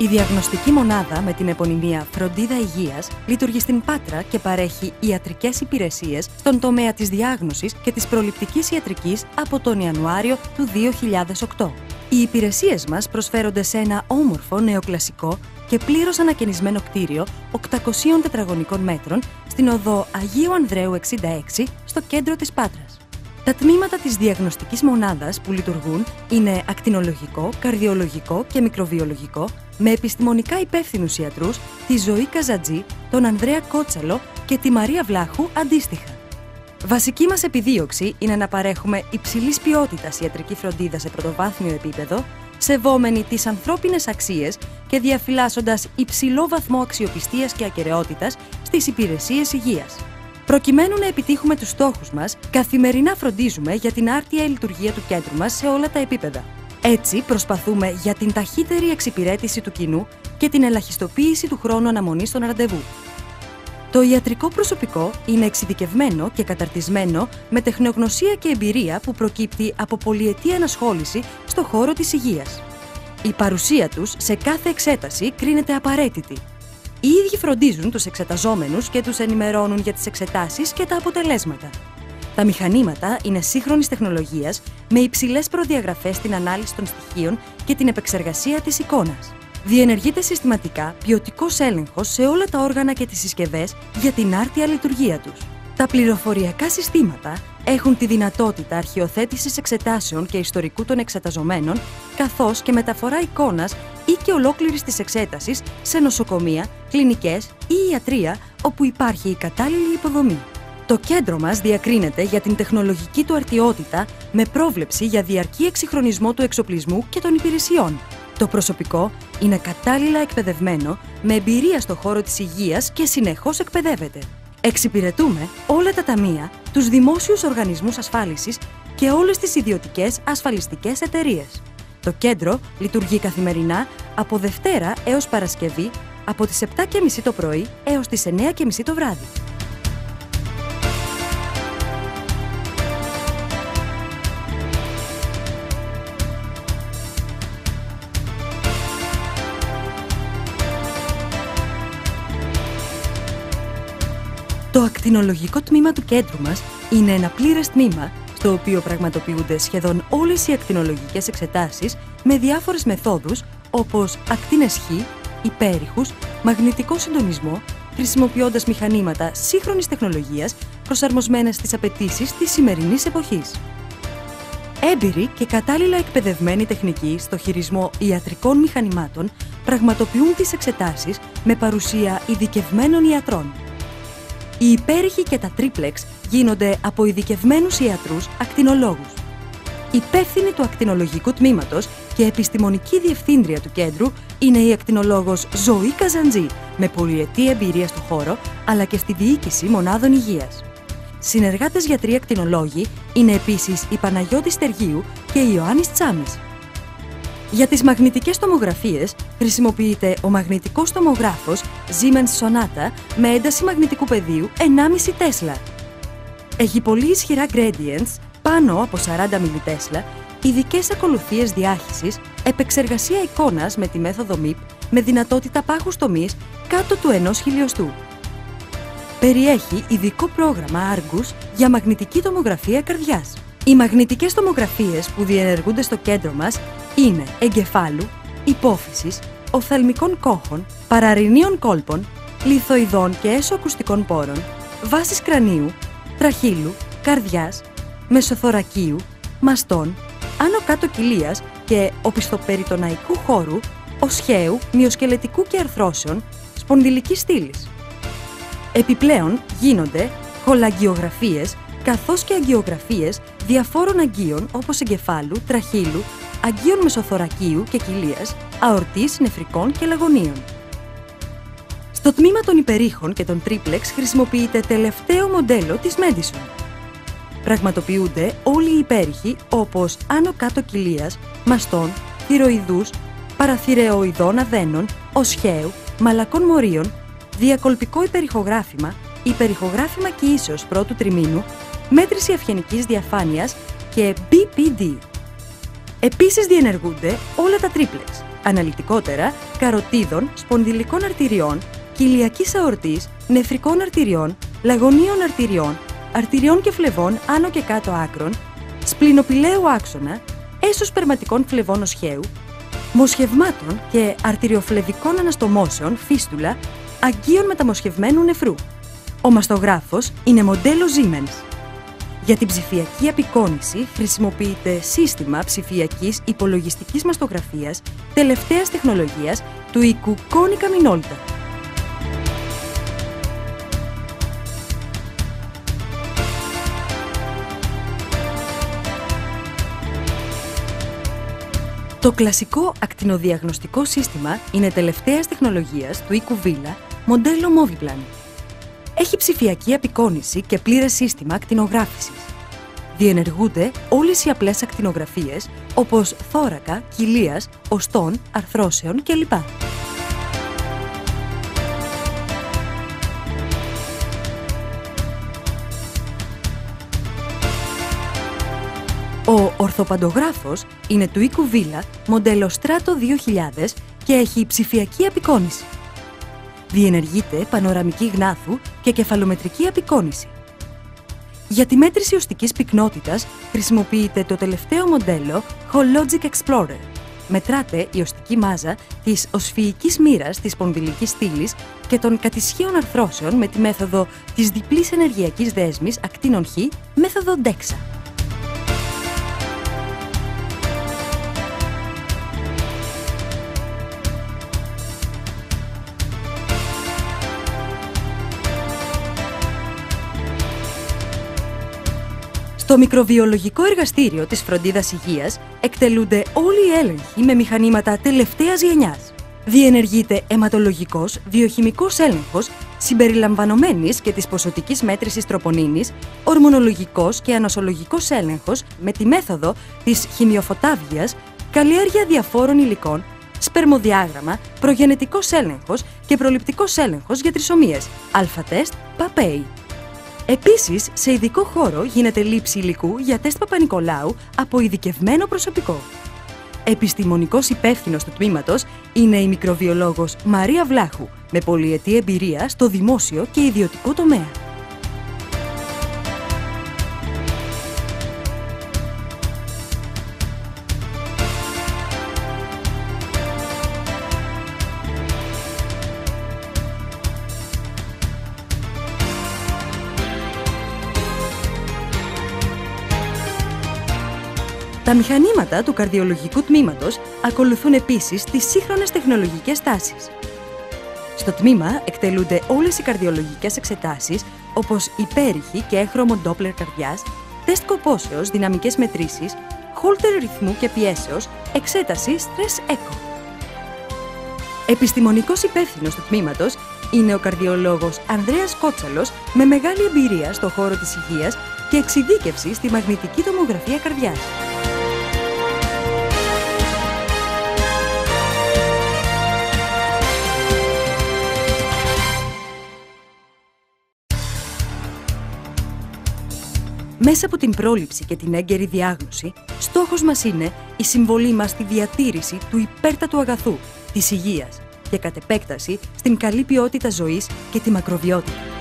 Η διαγνωστική μονάδα με την επωνυμία Φροντίδα Υγείας λειτουργεί στην Πάτρα και παρέχει ιατρικές υπηρεσίες στον τομέα της διάγνωσης και της προληπτικής ιατρικής από τον Ιανουάριο του 2008. Οι υπηρεσίες μας προσφέρονται σε ένα όμορφο νεοκλασικό και πλήρως ανακαινισμένο κτίριο 800 τετραγωνικών μέτρων στην οδό Αγίου Ανδρέου 66 στο κέντρο της Πάτρας. Τα τμήματα της διαγνωστικής μονάδας που λειτουργούν είναι ακτινολογικό, καρδιολογικό και μικροβιολογικό, με επιστημονικά υπεύθυνους ιατρούς, τη Ζωή Καζατζή, τον Ανδρέα Κότσαλο και τη Μαρία Βλάχου αντίστοιχα. Βασική μας επιδίωξη είναι να παρέχουμε υψηλής ποιότητας ιατρική φροντίδα σε πρωτοβάθμιο επίπεδο, σεβόμενοι τις ανθρώπινες αξίες και διαφυλάσσοντας υψηλό βαθμό αξιοπιστίας και ακεραιότητας στις υπηρεσίες υγείας. Προκειμένου να επιτύχουμε τους στόχους μας, καθημερινά φροντίζουμε για την άρτια λειτουργία του κέντρου μας σε όλα τα επίπεδα. Έτσι, προσπαθούμε για την ταχύτερη εξυπηρέτηση του κοινού και την ελαχιστοποίηση του χρόνου αναμονής των ραντεβού. Το ιατρικό προσωπικό είναι εξειδικευμένο και καταρτισμένο με τεχνογνωσία και εμπειρία που προκύπτει από πολυετή ανασχόληση στον χώρο της υγείας. Η παρουσία τους σε κάθε εξέταση κρίνεται απαραίτητη. Οι ίδιοι φροντίζουν τους εξεταζόμενους και τους ενημερώνουν για τις εξετάσεις και τα αποτελέσματα. Τα μηχανήματα είναι σύγχρονης τεχνολογίας με υψηλές προδιαγραφές στην ανάλυση των στοιχείων και την επεξεργασία της εικόνας. Διενεργείται συστηματικά ποιοτικός έλεγχος σε όλα τα όργανα και τις συσκευές για την άρτια λειτουργία τους. Τα πληροφοριακά συστήματα έχουν τη δυνατότητα αρχιοθέτησης εξετάσεων και ιστορικού των εξεταζομένων, καθώς και μεταφορά εικόνας ή και ολόκληρης της εξέτασης σε νοσοκομεία, κλινικές ή ιατρεία όπου υπάρχει η κατάλληλη υποδομή. Το κέντρο μας διακρίνεται για την τεχνολογική του αρτιότητα με πρόβλεψη για διαρκή εξυγχρονισμό του εξοπλισμού και των υπηρεσιών. Το προσωπικό είναι κατάλληλα εκπαιδευμένο, με εμπειρία στον χώρο της υγείας και συνεχώς εκπαιδεύεται. Εξυπηρετούμε όλα τα ταμεία, τους δημόσιους οργανισμούς ασφάλισης και όλες τις ιδιωτικές ασφαλιστικές εταιρείες. Το κέντρο λειτουργεί καθημερινά από Δευτέρα έως Παρασκευή από τις 7:30 το πρωί έως τις 9:30 το βράδυ. Το ακτινολογικό τμήμα του κέντρου μας είναι ένα πλήρες τμήμα στο οποίο πραγματοποιούνται σχεδόν όλες οι ακτινολογικές εξετάσεις με διάφορες μεθόδους όπως ακτίνες Χ, υπέρηχους, μαγνητικό συντονισμό, χρησιμοποιώντας μηχανήματα σύγχρονης τεχνολογίας προσαρμοσμένες στις απαιτήσεις της σημερινής εποχής. Έμπειροι και κατάλληλα εκπαιδευμένοι τεχνικοί στο χειρισμό ιατρικών μηχανημάτων πραγματοποιούν τις εξετάσεις με παρουσία ειδικευμένων ιατρών. Οι υπέρηχοι και τα τρίπλεξ γίνονται από ειδικευμένους ιατρούς ακτινολόγους. Υπεύθυνη του ακτινολογικού τμήματος και επιστημονική διευθύντρια του κέντρου είναι η ακτινολόγος Ζωή Καζαντζή, με πολυετή εμπειρία στο χώρο αλλά και στη διοίκηση μονάδων υγείας. Συνεργάτες γιατροί ακτινολόγοι είναι επίσης η Παναγιώτη Στεργίου και η Ιωάννης Τσάμης. Για τις μαγνητικές τομογραφίες χρησιμοποιείται ο μαγνητικός τομογράφος Siemens Sonata με ένταση μαγνητικού πεδίου 1,5 Τέσλα. Έχει πολύ ισχυρά gradients πάνω από 40 μιλιτέσλα, ειδικές ακολουθίες διάχυσης, επεξεργασία εικόνας με τη μέθοδο MIP με δυνατότητα πάχους τομής κάτω του 1 χιλιοστού. Περιέχει ειδικό πρόγραμμα Argus για μαγνητική τομογραφία καρδιάς. Οι μαγνητικές τομογραφίες που διενεργούνται στο κέντρο μας είναι εγκεφάλου, υπόφυσης, οφθαλμικών κόχων, παραρρηνίων κόλπων, λιθοειδών και έσωακουστικών πόρων, βάσης κρανίου, τραχύλου, καρδιάς, μεσοθωρακίου, μαστών, άνω κάτω κοιλίας και οπισθοπεριτοναϊκού χώρου, οσχαίου, μυοσκελετικού και αρθρώσεων, σπονδυλικής στήλης. Επιπλέον γίνονται χολαγγιογραφίες καθώς και αγγιογραφίες διαφόρων αγγείων όπως εγκεφάλου, τραχύλου, αγγείων μεσοθωρακίου και κοιλίας, αορτής, νεφρικών και λαγωνίων. Στο τμήμα των υπερήχων και των τρίπλεξ χρησιμοποιείται τελευταίο μοντέλο της Medison. Πραγματοποιούνται όλοι οι υπέρηχοι όπως άνω κάτω κοιλίας, μαστών, θηροειδούς, παραθυρεοειδών αδένων, οσχαίου, μαλακών μορίων, διακολπικό υπερηχογράφημα, υπερηχογράφημα κοίησεως πρώτου τριμήνου, μέτρηση ευγενικής διαφάνειας και BPD. Επίσης διενεργούνται όλα τα τρίπλεξ. αναλυτικότερα καροτίδων, σπονδυλικών αρτηριών, κοιλιακής αορτής, νεφρικών αρτηριών, λαγωνίων αρτηριών, αρτηριών και φλεβών άνω και κάτω άκρων, σπληνοπηλαίου άξονα, έσωσπερματικών φλεβών οσχαίου, μοσχευμάτων και αρτηριοφλεβικών αναστομώσεων, φίστουλα, αγκίων μεταμοσχευμένου νεφρού. Ο μαστογράφος είναι μοντέλο Siemens. Για την ψηφιακή απεικόνηση χρησιμοποιείται σύστημα ψηφιακής υπολογιστικής μαστογραφίας τελευταίας τεχνολογίας του οίκου Konica Minolta. Το κλασικό ακτινοδιαγνωστικό σύστημα είναι τελευταίας τεχνολογίας του οίκου Villa, μοντέλο Moviplan. Έχει ψηφιακή απεικόνηση και πλήρες σύστημα ακτινογράφησης. Διενεργούνται όλες οι απλές ακτινογραφίες, όπως θώρακα, κοιλίας, οστών, αρθρώσεων κλπ. Ο ορθοπαντογράφος είναι του οίκου Villa, μοντέλο Strato 2000 και έχει ψηφιακή απεικόνηση. Διενεργείται πανοραμική γνάθου και κεφαλομετρική απεικόνηση. Για τη μέτρηση οστικής πυκνότητας χρησιμοποιείται το τελευταίο μοντέλο Hologic Explorer. Μετράται η οστική μάζα της οσφυϊκής μοίρας της σπονδυλικής στήλης και των κατισχύων αρθρώσεων με τη μέθοδο της διπλής ενεργειακής δέσμης ακτίνων Χ, μέθοδο DEXA. Στο μικροβιολογικό εργαστήριο της φροντίδας υγείας εκτελούνται όλοι οι έλεγχοι με μηχανήματα τελευταίας γενιάς. Διενεργείται αιματολογικός, βιοχημικός έλεγχος συμπεριλαμβανομένης και της ποσοτικής μέτρησης τροπονίνης, ορμονολογικός και ανοσολογικός έλεγχος με τη μέθοδο της χημειοφωτάβγειας, καλλιέργεια διαφόρων υλικών, σπερμοδιάγραμμα, προγενετικός έλεγχος και προληπτικός έλεγχος για τρισομίες, αλφα-τεστ, παπέι. Επίσης, σε ειδικό χώρο γίνεται λήψη υλικού για τεστ Παπα-Νικολάου από ειδικευμένο προσωπικό. Επιστημονικός υπεύθυνος του τμήματος είναι η μικροβιολόγος Μαρία Βλάχου, με πολυετή εμπειρία στο δημόσιο και ιδιωτικό τομέα. Τα μηχανήματα του καρδιολογικού τμήματος ακολουθούν επίσης τις σύγχρονες τεχνολογικές τάσεις. Στο τμήμα εκτελούνται όλες οι καρδιολογικές εξετάσεις, όπως υπέρηχη και έχρωμο ντόπλερ καρδιάς, τεστ κοπόσεως, δυναμικές μετρήσεις, χόλτερ ρυθμού και πιέσεως, εξέταση stress echo. Επιστημονικός υπεύθυνος του τμήματος είναι ο καρδιολόγος Ανδρέας Κότσαλος, με μεγάλη εμπειρία στο χώρο της υγείας και εξειδίκευση στη μαγνητική τομογραφία καρδιάς. Μέσα από την πρόληψη και την έγκαιρη διάγνωση, στόχος μας είναι η συμβολή μας στη διατήρηση του υπέρτατου αγαθού, της υγείας και κατ' επέκταση στην καλή ποιότητα ζωής και τη μακροβιότητα.